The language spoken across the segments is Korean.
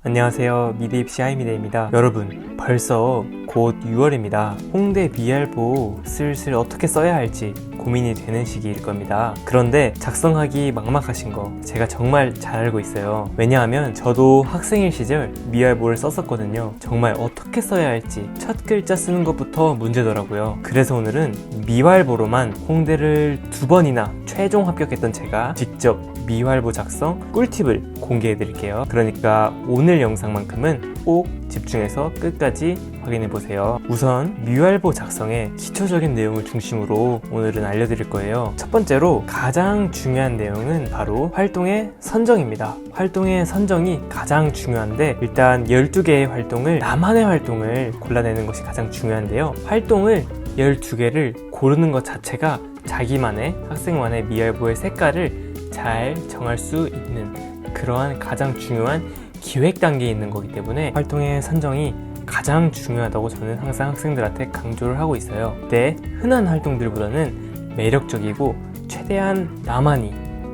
안녕하세요. 미드입시 하이미드입니다. 여러분, 벌써 곧 6월입니다. 홍대 미알보 슬슬 어떻게 써야 할지 고민이 되는 시기일 겁니다. 그런데 작성하기 막막하신 거 제가 정말 잘 알고 있어요. 왜냐하면 저도 학생일 시절 미알보를 썼었거든요. 정말 어떻게 써야 할지 첫 글자 쓰는 것부터 문제더라고요. 그래서 오늘은 미활보로만 홍대를 2번이나 최종 합격했던 제가 직접 미활보 작성 꿀팁을 공개해 드릴게요. 그러니까 오늘 영상만큼은 꼭 집중해서 끝까지 확인해 보세요. 우선 미활보 작성의 기초적인 내용을 중심으로 오늘은 알려드릴 거예요. 첫 번째로 가장 중요한 내용은 바로 활동의 선정입니다. 활동의 선정이 가장 중요한데 일단 12개의 활동을 나만의 활동을 골라내는 것이 가장 중요한데요. 활동을 12개를 고르는 것 자체가 자기만의 학생만의 미활보의 색깔을 잘 정할 수 있는 그러한 가장 중요한 기획 단계에 있는 거기 때문에 활동의 선정이 가장 중요하다고 저는 항상 학생들한테 강조를 하고 있어요. 그때 흔한 활동들보다는 매력적이고 최대한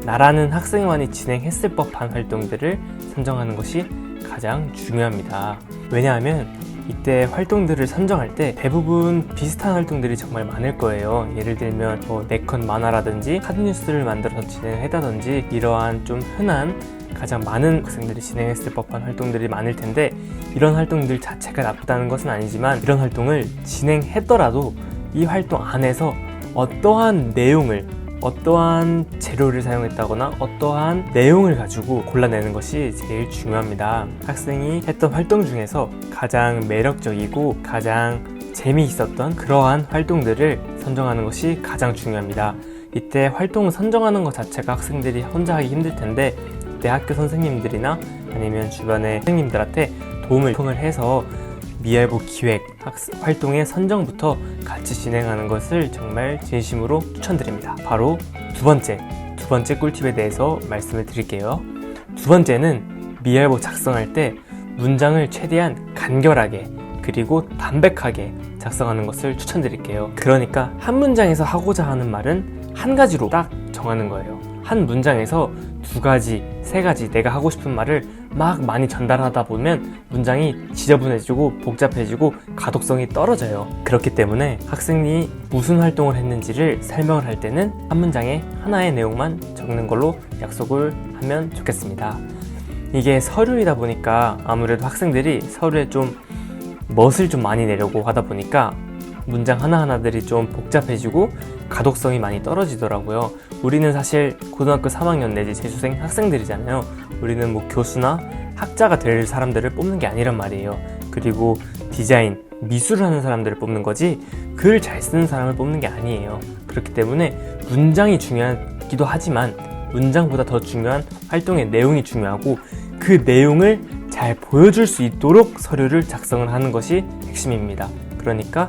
나라는 학생만이 진행했을 법한 활동들을 선정하는 것이 가장 중요합니다. 왜냐하면 이때 활동들을 선정할 때 대부분 비슷한 활동들이 정말 많을 거예요. 예를 들면 네컷 만화라든지 카드뉴스를 만들어서 진행했다든지 이러한 좀 흔한 가장 많은 학생들이 진행했을 법한 활동들이 많을 텐데 이런 활동들 자체가 나쁘다는 것은 아니지만 이런 활동을 진행했더라도 이 활동 안에서 어떠한 내용을 어떠한 재료를 사용했다거나 어떠한 내용을 가지고 골라내는 것이 제일 중요합니다. 학생이 했던 활동 중에서 가장 매력적이고 가장 재미있었던 그러한 활동들을 선정하는 것이 가장 중요합니다. 이때 활동을 선정하는 것 자체가 학생들이 혼자 하기 힘들 텐데 이때 학교 선생님들이나 아니면 주변의 선생님들한테 도움을 해서 미활보 기획, 활동의 선정부터 같이 진행하는 것을 정말 진심으로 추천드립니다. 바로 두 번째 꿀팁에 대해서 말씀을 드릴게요. 두 번째는 미활보 작성할 때 문장을 최대한 간결하게 그리고 담백하게 작성하는 것을 추천드릴게요. 그러니까 한 문장에서 하고자 하는 말은 한 가지로 딱 정하는 거예요. 한 문장에서 2가지, 3가지 내가 하고 싶은 말을 막 많이 전달하다 보면 문장이 지저분해지고 복잡해지고 가독성이 떨어져요. 그렇기 때문에 학생이 무슨 활동을 했는지를 설명을 할 때는 한 문장에 하나의 내용만 적는 걸로 약속을 하면 좋겠습니다. 이게 서류이다 보니까 아무래도 학생들이 서류에 좀 멋을 좀 많이 내려고 하다 보니까 문장 하나하나들이 좀 복잡해지고 가독성이 많이 떨어지더라고요. 우리는 사실 고등학교 3학년 내지 재수생 학생들이잖아요. 우리는 뭐 교수나 학자가 될 사람들을 뽑는 게 아니란 말이에요. 그리고 디자인, 미술을 하는 사람들을 뽑는 거지 글 잘 쓰는 사람을 뽑는 게 아니에요. 그렇기 때문에 문장이 중요하기도 하지만 문장보다 더 중요한 활동의 내용이 중요하고 그 내용을 잘 보여줄 수 있도록 서류를 작성을 하는 것이 핵심입니다. 그러니까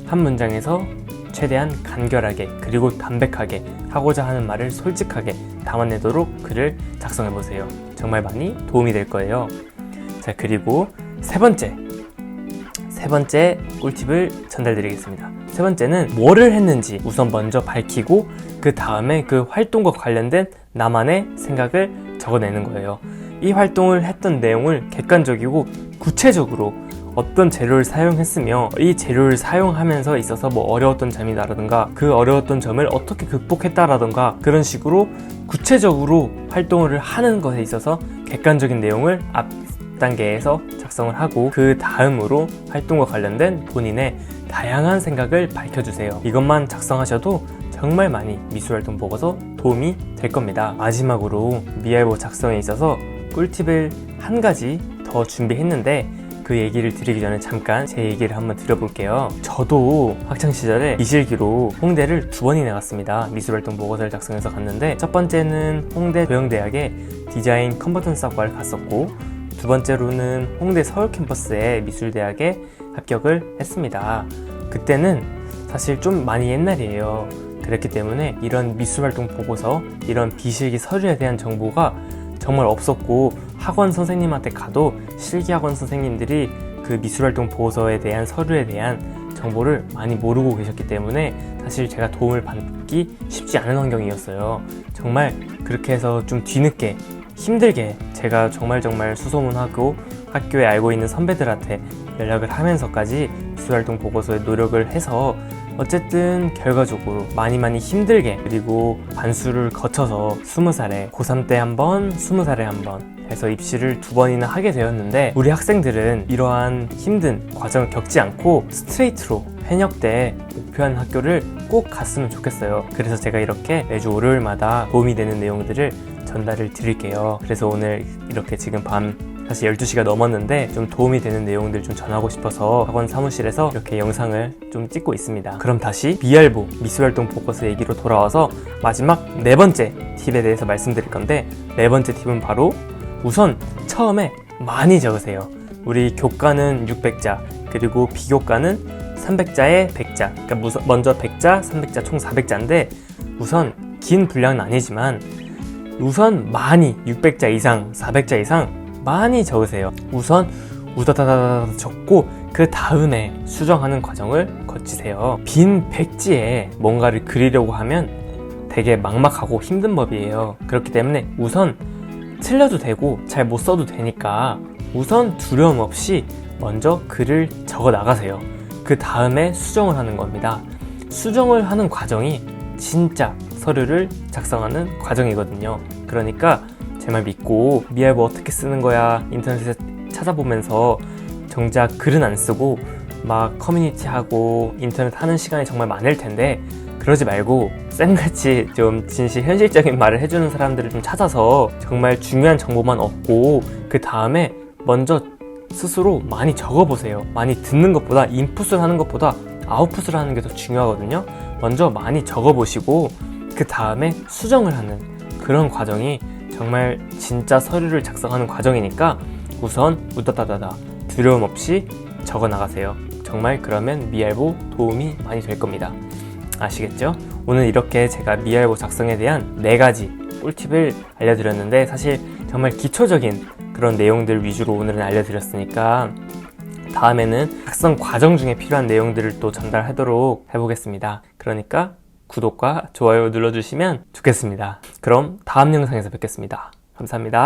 한 문장에서 최대한 간결하게 그리고 담백하게 하고자 하는 말을 솔직하게 담아내도록 글을 작성해보세요. 정말 많이 도움이 될 거예요. 자, 그리고 세 번째 꿀팁을 전달드리겠습니다. 세 번째는 뭐를 했는지 우선 먼저 밝히고 그 다음에 그 활동과 관련된 나만의 생각을 적어내는 거예요. 이 활동을 했던 내용을 객관적이고 구체적으로 어떤 재료를 사용했으며 이 재료를 사용하면서 있어서 뭐 어려웠던 점이라든가 그 어려웠던 점을 어떻게 극복했다라든가 그런 식으로 구체적으로 활동을 하는 것에 있어서 객관적인 내용을 앞 단계에서 작성을 하고 그 다음으로 활동과 관련된 본인의 다양한 생각을 밝혀주세요. 이것만 작성하셔도 정말 많이 미술활동 보고서 도움이 될 겁니다. 마지막으로 미활보 작성에 있어서 꿀팁을 한 가지 더 준비했는데 그 얘기를 드리기 전에 잠깐 제 얘기를 한번 드려볼게요. 저도 학창시절에 이실기로 홍대를 2번이나 갔습니다. 미술활동 보고서를 작성해서 갔는데 첫 번째는 홍대 도영대학의 디자인 컨버턴스 학과를 갔었고 두 번째로는 홍대 서울 캠퍼스의 미술대학에 합격을 했습니다. 그때는 사실 좀 많이 옛날이에요. 그랬기 때문에 이런 미술활동 보고서, 이런 비실기 서류에 대한 정보가 정말 없었고 학원 선생님한테 가도 실기학원 선생님들이 그 미술활동 보고서에 대한 서류에 대한 정보를 많이 모르고 계셨기 때문에 사실 제가 도움을 받기 쉽지 않은 환경이었어요. 정말 그렇게 해서 좀 뒤늦게 힘들게 제가 정말 수소문하고 학교에 알고 있는 선배들한테 연락을 하면서까지 미술활동 보고서에 노력을 해서 어쨌든 결과적으로 많이 힘들게, 그리고 반수를 거쳐서 20살에 고3 때 한 번, 20살에 한 번 해서 입시를 2번이나 하게 되었는데, 우리 학생들은 이러한 힘든 과정을 겪지 않고 스트레이트로 현역 때 목표한 학교를 꼭 갔으면 좋겠어요. 그래서 제가 이렇게 매주 월요일마다 도움이 되는 내용들을 전달을 드릴게요. 그래서 오늘 이렇게 지금 밤 사실 12시가 넘었는데 좀 도움이 되는 내용들 좀 전하고 싶어서 학원 사무실에서 이렇게 영상을 좀 찍고 있습니다. 그럼 다시 미알보 미술활동 보고서 얘기로 돌아와서 마지막 4번째 팁에 대해서 말씀드릴 건데, 4번째 팁은 바로 우선 처음에 많이 적으세요. 우리 교과는 600자, 그리고 비교과는 300자에 100자. 그러니까 먼저 100자, 300자 총 400자인데 우선 긴 분량은 아니지만 우선 많이 600자 이상, 400자 이상 많이 적으세요. 우선 우다다다다 적고 그 다음에 수정하는 과정을 거치세요. 빈 백지에 뭔가를 그리려고 하면 되게 막막하고 힘든 법이에요. 그렇기 때문에 우선 틀려도 되고 잘 못 써도 되니까 우선 두려움 없이 먼저 글을 적어 나가세요. 그 다음에 수정을 하는 겁니다. 수정을 하는 과정이 진짜 서류를 작성하는 과정이거든요. 그러니까 제 말 믿고 미알보 어떻게 쓰는 거야 인터넷에 찾아보면서 정작 글은 안 쓰고 막 커뮤니티 하고 인터넷 하는 시간이 정말 많을 텐데, 그러지 말고 쌤같이 좀 진실 현실적인 말을 해주는 사람들을 좀 찾아서 정말 중요한 정보만 얻고 그 다음에 먼저 스스로 많이 적어보세요. 많이 듣는 것보다, 인풋을 하는 것보다 아웃풋을 하는 게 더 중요하거든요. 먼저 많이 적어보시고 그 다음에 수정을 하는 그런 과정이 정말 진짜 서류를 작성하는 과정이니까 우선 우다다다다 두려움 없이 적어 나가세요. 정말 그러면 미알보 도움이 많이 될 겁니다. 아시겠죠? 오늘 이렇게 제가 미알보 작성에 대한 4가지 꿀팁을 알려드렸는데, 사실 정말 기초적인 그런 내용들 위주로 오늘은 알려드렸으니까 다음에는 작성 과정 중에 필요한 내용들을 또 전달하도록 해보겠습니다. 그러니까 구독과 좋아요 눌러주시면 좋겠습니다. 그럼 다음 영상에서 뵙겠습니다. 감사합니다.